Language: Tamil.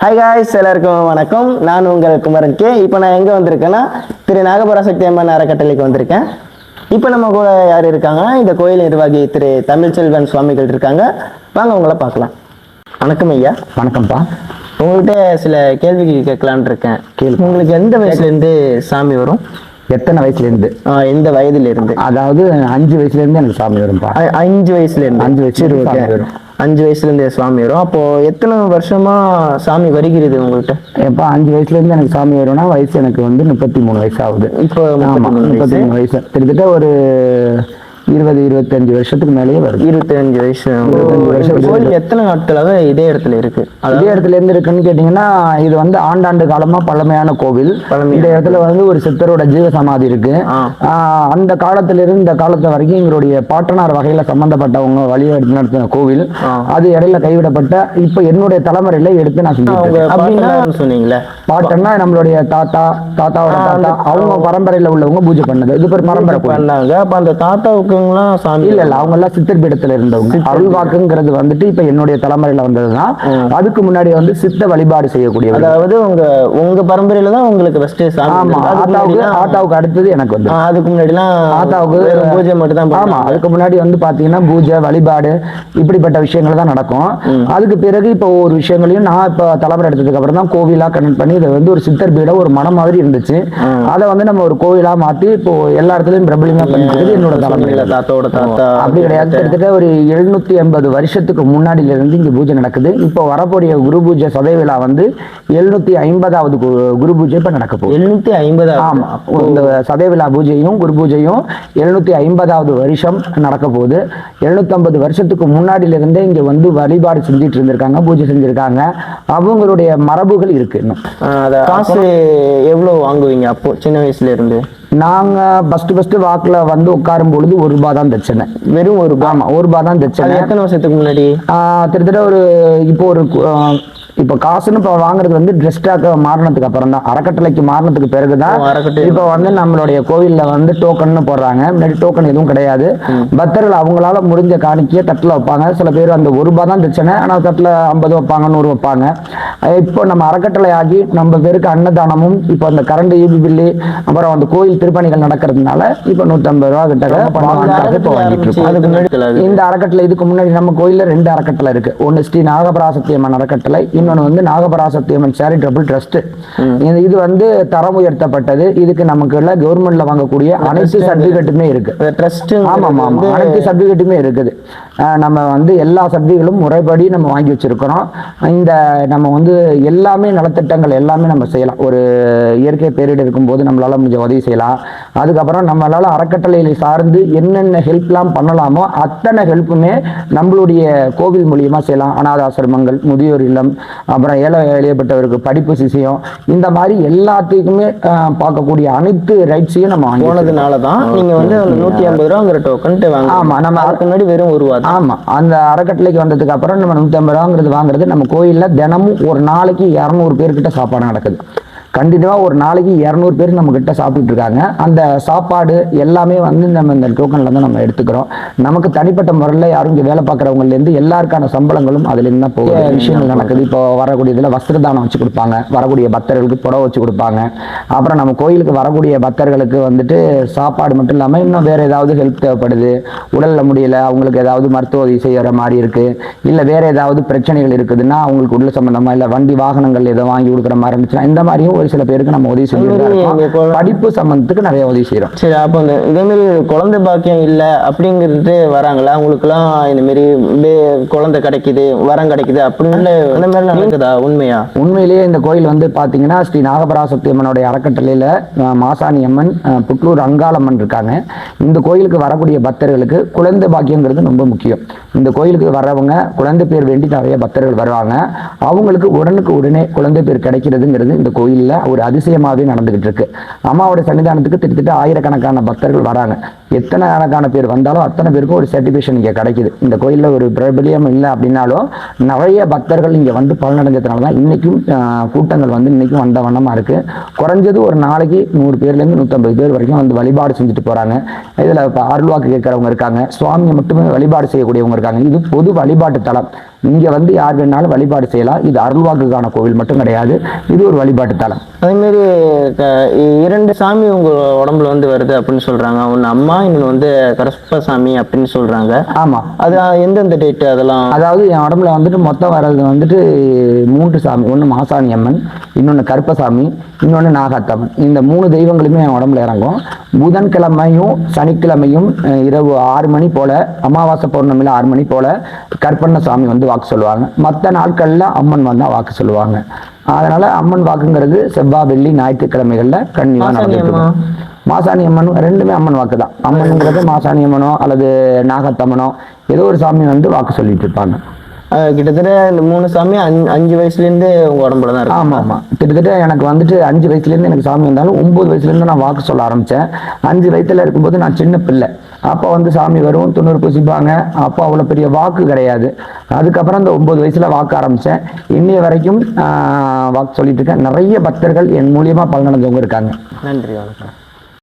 ஹாய் காய்ஸ், எல்லாருக்கும் வணக்கம். நான் உங்கள் குமரன் கே. இப்போ நான் எங்கே வந்திருக்கேன்னா திரு நாகபராசக்தி அம்மன் அறக்கட்டளைக்கு வந்திருக்கேன். இப்போ நம்ம கூட யார் இருக்காங்கன்னா இந்த கோயில் நிர்வாகி திரு தமிழ்ச்செல்வன் சுவாமிகள் இருக்காங்க. வாங்க உங்களை பார்க்கலாம். வணக்கம் ஐயா. வணக்கம்ப்பா. உங்கள்கிட்ட சில கேள்விகள் கேட்கலான் இருக்கேன். உங்களுக்கு எந்த வயசுலேருந்து சாமி வரும்? எத்தனை வயசுலேருந்து? எந்த வயதுலேருந்து? அதாவது 5 வயசுலேருந்து எனக்கு சாமி வரும்ப்பா. 5 வயசுலேருந்து? 5 வயசு வரும். 5 வயசுலேருந்து சுவாமி வரும். அப்போ எத்தனை வருஷமா சாமி வருகிறது உங்கள்கிட்ட? எப்போ 5 வயசுலேருந்து எனக்கு சாமி வரும்னா வயசு எனக்கு வந்து 33 வயசு ஆகுது. இப்போ 33 வயசு, கிட்டத்தட்ட ஒரு 20-25 வருஷத்துக்கு மேலேயே வருது. 25 வயசு. எத்தனை நாட்களாக இதே இடத்துல இருக்கு? இதே இடத்துல இருந்து இருக்குன்னு கேட்டீங்கன்னா, இது வந்து ஆண்டாண்டு காலமா பழமையான கோவில். இந்த இடத்துல வந்து ஒரு சித்தரோட ஜீவ சமாதி இருக்கு. அந்த காலத்துல இருந்து இந்த காலத்து வரைக்கும் எங்களுடைய பாட்டனார் வகையில சம்பந்தப்பட்டவங்க வழிபாடு நடத்தின கோவில். அது இடையில கைவிடப்பட்ட இப்ப என்னுடைய தலைமுறையில எடுத்து நான் சொன்னீங்களே. பாட்டன்னா நம்மளுடைய தாத்தாவோட தாத்தா, அவங்க பரம்பரையில உள்ளவங்க பூஜை பண்ணது. இது ஒரு பரம்பரை பண்ணாங்க. அப்ப அந்த தாத்தாவுக்கு சாமி இல்ல அவங்க எல்லாம் சித்தர் பீடத்துல இருந்தவங்க. அருள்வாக்குங்கிறது வந்துட்டு இப்ப என்னுடைய தலைமுறையில வந்ததுதான். அதுக்கு முன்னாடி வந்து சித்த வழிபாடு செய்யக்கூடிய, அதாவது உங்க பரம்பரையில தான் உங்களுக்கு ஃபர்ஸ்ட் சாமி. ஆமா, ஆத்தாவுக்கு அடுத்தது எனக்கு வந்து. அதுக்கு முன்னாடி எல்லாம் ஆத்தாவுக்கு பூஜை மட்டும் தான். ஆமா, அதுக்கு முன்னாடி வந்து பாத்தீங்கன்னா பூஜை வழிபாடு இப்படிப்பட்ட விஷயங்கள் தான் நடக்கும். அதுக்கு பிறகு இப்போ ஒரு விஷயங்களையும் நான் இப்ப தலைமுறை எடுத்ததுக்கு அப்புறம் தான் கோவிலா கனெக்ட் பண்ணி இதை வந்து ஒரு சித்தர் பீடம், ஒரு மனம் மாதிரி இருந்துச்சு. அதை வந்து நம்ம ஒரு கோவிலா மாத்தி இப்போ எல்லா இடத்துலயும் பிரபலியமா பண்ணிட்டு என்னோட தலைமுறையில. அப்படி கிடையாது. கிட்டத்தட்ட ஒரு 780 வருஷத்துக்கு முன்னாடில இருந்து இங்க பூஜை நடக்குது. இப்போ வரக்கூடிய குரு பூஜை சதய விழா வந்து 750வது குரு பூஜை இப்ப நடக்க போகுது. 750? ஆமா, இந்த சதய விழா பூஜையும் குரு பூஜையும் 750வது வருஷம் நடக்க போகுது. 750 வருஷத்துக்கு முன்னாடில இருந்தே இங்க வந்து வழிபாடு செஞ்சுட்டு இருந்திருக்காங்க, பூஜை செஞ்சிருக்காங்க. அவங்களுடைய மரபுகள் இருக்கு. இன்னும் காசு எவ்வளவு வாங்குவீங்க அப்போ சின்ன வயசுல இருந்து? நாங்க ஃபர்ஸ்ட் வாக்குல வந்து உட்காரும் பொழுது ₹1 தான் தட்சணை. வெறும் ₹1? ஆமா, ₹1 தான் தட்சணை. எத்தனை வருஷத்துக்கு முன்னாடி? கிட்டத்தட்ட ஒரு இப்போ காசுன்னு இப்போ வாங்குறது வந்து ட்ரெஸ்டாக மாறினதுக்கு அப்புறம் தான், அறக்கட்டளைக்கு மாறினதுக்கு பிறகுதான் இப்போ வந்து நம்மளுடைய கோவில்ல வந்து டோக்கன் போடுறாங்க. முன்னாடி டோக்கன் எதுவும் கிடையாது. பக்தர்கள் அவங்களால முடிஞ்ச காணிக்கையை தட்டில் வைப்பாங்க. சில பேர் அந்த ₹1 தான் தட்சணை, ஆனால் தட்டில் 50 வைப்பாங்க, 100 வைப்பாங்க. இப்போ நம்ம அறக்கட்டளை ஆகி நம்ம பேருக்கு அன்னதானமும், இப்போ அந்த கரண்ட் ஈபி பில்லு, அப்புறம் அந்த கோயில் திருப்பணிகள் நடக்கிறதுனால இப்போ ₹150 கிட்ட இப்போ வாங்கிட்டு இருக்கோம். இந்த அறக்கட்டளை இதுக்கு முன்னாடி நம்ம கோயில்ல 2 அறக்கட்டளை இருக்கு. ஒன்னு ஸ்ரீ நாகபராசக்தி அம்மன் அறக்கட்டளை, இன்னொன்று வந்து நாகபராசக்தி அம்மன் சேரிட்டபிள் ட்ரஸ்ட். இது வந்து தரம் உயர்த்தப்பட்டது. இதுக்கு நமக்கு கவர்மெண்ட்ல வாங்கக்கூடிய அனைத்து சர்டிபிகேட்டுமே இருக்கு. ஆமா, அனைத்து சர்டிபிகேட்டுமே இருக்குது. நம்ம வந்து எல்லா சர்டிபிகேட்டும் முறைப்படி நம்ம வாங்கி வச்சிருக்கிறோம். இந்த நம்ம வந்து எல்லாமே நலத்திட்டங்கள் எல்லாமே நம்ம செய்யலாம். ஒரு இயற்கை பேரிடர் இருக்கும்போது நம்மளால முடிஞ்ச உதவி செய்யலாம். அதுக்கப்புறம் நம்மளால அறக்கட்டளைகளை சார்ந்து என்னென்ன ஹெல்ப்லாம் பண்ணலாமோ அத்தனை ஹெல்ப்புமே நம்மளுடைய கோவில் மூலியமா செய்யலாம். அநாத ஆசிரமங்கள், முதியோர் இல்லம், அப்புறம் எளியப்பட்டவருக்கு படிப்பு சிசியம், இந்த மாதிரி எல்லாத்துக்குமே பார்க்கக்கூடிய அனைத்து ரைட்ஸையும் நம்ம வாங்கி போனதுனாலதான் நீங்க வந்து ₹150 டோக்கன் வாங்க. ஆமா, நம்ம அதுக்கு முன்னாடி வெறும் ₹1. ஆமா, அந்த அறக்கட்டளைக்கு வந்ததுக்கு அப்புறம் நம்ம ₹150 வாங்குறது. நம்ம கோயில்ல தினமும் ஒரு நாளைக்கு 200 பேர்கிட்ட சாப்பாடு நடக்குது. கண்டிப்பா ஒரு நாளைக்கு 200 பேர் நம்ம கிட்ட சாப்பிட்டு இருக்காங்க. அந்த சாப்பாடு எல்லாமே வந்து நம்ம இந்த டோக்கன்ல இருந்து நம்ம எடுத்துக்கிறோம். நமக்கு தனிப்பட்ட முறையில் யாரும் இங்கே வேலை பார்க்குறவங்கல இருந்து எல்லாருக்கான சம்பளங்களும் அதுல இருந்து தான் போகிற விஷயங்கள் நடக்குது. இப்போ வரக்கூடிய இதில் வஸ்திரதானம் வச்சு கொடுப்பாங்க, வரக்கூடிய பக்தர்களுக்கு புடவை வச்சு கொடுப்பாங்க. அப்புறம் நம்ம கோயிலுக்கு வரக்கூடிய பக்தர்களுக்கு வந்துட்டு சாப்பாடு மட்டும் இல்லாமல் இன்னும் வேற ஏதாவது ஹெல்ப் தேவைப்படுது, உடல்ல முடியல, அவங்களுக்கு ஏதாவது மருத்துவ உதவி செய்யற மாதிரி இருக்கு, இல்லை வேற ஏதாவது பிரச்சனைகள் இருக்குதுன்னா அவங்களுக்கு உள்ள சம்பந்தமா, இல்லை வண்டி வாகனங்கள் ஏதோ வாங்கி கொடுக்குற மாதிரி இருந்துச்சுன்னா இந்த மாதிரியும் ஒரு சில பேருக்கு நம்ம உதவி செஞ்சிருக்கோம். படிப்பு சம்பந்தத்துக்கு நிறைய உதவி செய்யறோம். சரி, அப்போ இதே மாதிரி குழந்தை பாக்கியம் இல்ல அப்படிங்கிறது வராங்களா? அவங்களுக்குலாம் இந்த மாதிரி குழந்தை கிடைக்குது, வரம் கிடைக்குது அப்படின்னு அந்த மாதிரி நடக்குதா? உண்மையா? உண்மையிலேயே இந்த கோயில் வந்து பாத்தீங்கன்னா ஸ்ரீ நாகபராசக்தி அம்மனுடைய அறக்கட்டளையில மாசாணி அம்மன், புட்லூர் அங்காளம்மன் இருக்காங்க. இந்த கோயிலுக்கு வரக்கூடிய பக்தர்களுக்கு குழந்தை பாக்கியங்கிறது ரொம்ப முக்கியம். இந்த கோயிலுக்கு வர்றவங்க குழந்தை பேர் வேண்டி நிறைய பக்தர்கள் வருவாங்க. அவங்களுக்கு உடனுக்கு உடனே குழந்தை பேர் கிடைக்கிறதுங்கிறது இந்த கோயில்ல ஒரு அதிசயமாகவே நடந்துகிட்டு இருக்கு. அம்மாவோட சன்னிதானத்துக்கு கிட்டத்தட்ட 1000கணக்கான பக்தர்கள் வராங்க. எத்தனை கணக்கான பேர் வந்தாலும் அத்தனை பேருக்கும் ஒரு சர்டிஃபிகேஷன் இங்கே கிடைக்குது. இந்த கோயிலில் ஒரு பிரபலியம் இல்லை அப்படின்னாலும் நிறைய பக்தர்கள் இங்கே வந்து பலனடைஞ்சதுனால தான் இன்றைக்கும் கூட்டங்கள் வந்து இன்றைக்கும் வந்த வண்ணமாக இருக்குது. குறைஞ்சது ஒரு நாளைக்கு 100 பேர்லேருந்து 150 பேர் வரைக்கும் வந்து வழிபாடு செஞ்சுட்டு போகிறாங்க. இதில் இப்போ அருள்வாக்கு கேட்குறவங்க இருக்காங்க, சுவாமியை மட்டுமே வழிபாடு செய்யக்கூடியவங்க இருக்காங்க. இது பொது வழிபாட்டு தலம். இங்கே வந்து யார் வேணாலும் வழிபாடு செய்யலாம். இது அருள்வாக்குக்கான கோவில் மட்டும் கிடையாது, இது ஒரு வழிபாட்டு தலம். அதேமாரி 2 சாமி உங்க உடம்புல வந்து வருது அப்படின்னு சொல்றாங்க. ஒன்று அம்மா, இன்னொன்று வந்து கருப்பசாமி அப்படின்னு சொல்றாங்க. ஆமா, அது எந்தெந்த டேட்டு அதெல்லாம்? அதாவது என் உடம்புல வந்துட்டு மொத்தம் வர்றது வந்துட்டு 3 சாமி. ஒன்று மாசாணி அம்மன், இன்னொன்று கருப்பசாமி, இன்னொன்று நாகாத்தம்மன். இந்த 3 தெய்வங்களுமே என் உடம்புல இறங்கும். புதன்கிழமையும் சனிக்கிழமையும் இரவு 6 மணி போல, அமாவாசை பௌர்ணமியில் 6 மணி போல கருப்பண்ணசாமி வந்து வாக்கு சொல்லுவாங்க. மற்ற நாட்கள்ல அம்மன் வந்தா வாக்கு சொல்லுவாங்க. அதனால அம்மன் வாக்குங்கிறது செவ்வாய், வெள்ளி, ஞாயிற்றுக்கிழமைகள்ல கண்டிப்பா நடந்துட்டு. மாசாணி அம்மன் ரெண்டுமே அம்மன் வாக்கு தான். அம்மனுங்கிறது மாசாணி அம்மனோ அல்லது நாகத்தம்மனோ ஏதோ ஒரு சாமி வந்து வாக்கு சொல்லிட்டு இருப்பாங்க. கிட்டத்தட்ட இந்த 3 சாமி 5 வயசுலேருந்து உங்க உடம்புல தான் இருக்கு. ஆமா, கிட்டத்தட்ட எனக்கு வந்துட்டு 5 வயசுலேருந்து எனக்கு சாமி வந்தாலும் 9 வயசுலேருந்து நான் வாக்கு சொல்ல ஆரம்பித்தேன். 5 வயசுல இருக்கும்போது நான் சின்ன பிள்ளை. அப்போ வந்து சாமி வரும், 90 பூசிப்பாங்க. அப்போ அவ்வளோ பெரிய வாக்கு கிடையாது. அதுக்கப்புறம் இந்த 9 வயசுல வாக்கு ஆரம்பித்தேன். இன்னைய வரைக்கும் வாக்கு சொல்லிட்டு இருக்கேன். நிறைய பக்தர்கள் என் மூலியமா பலனடைஞ்சவங்க இருக்காங்க. நன்றி, வணக்கம்.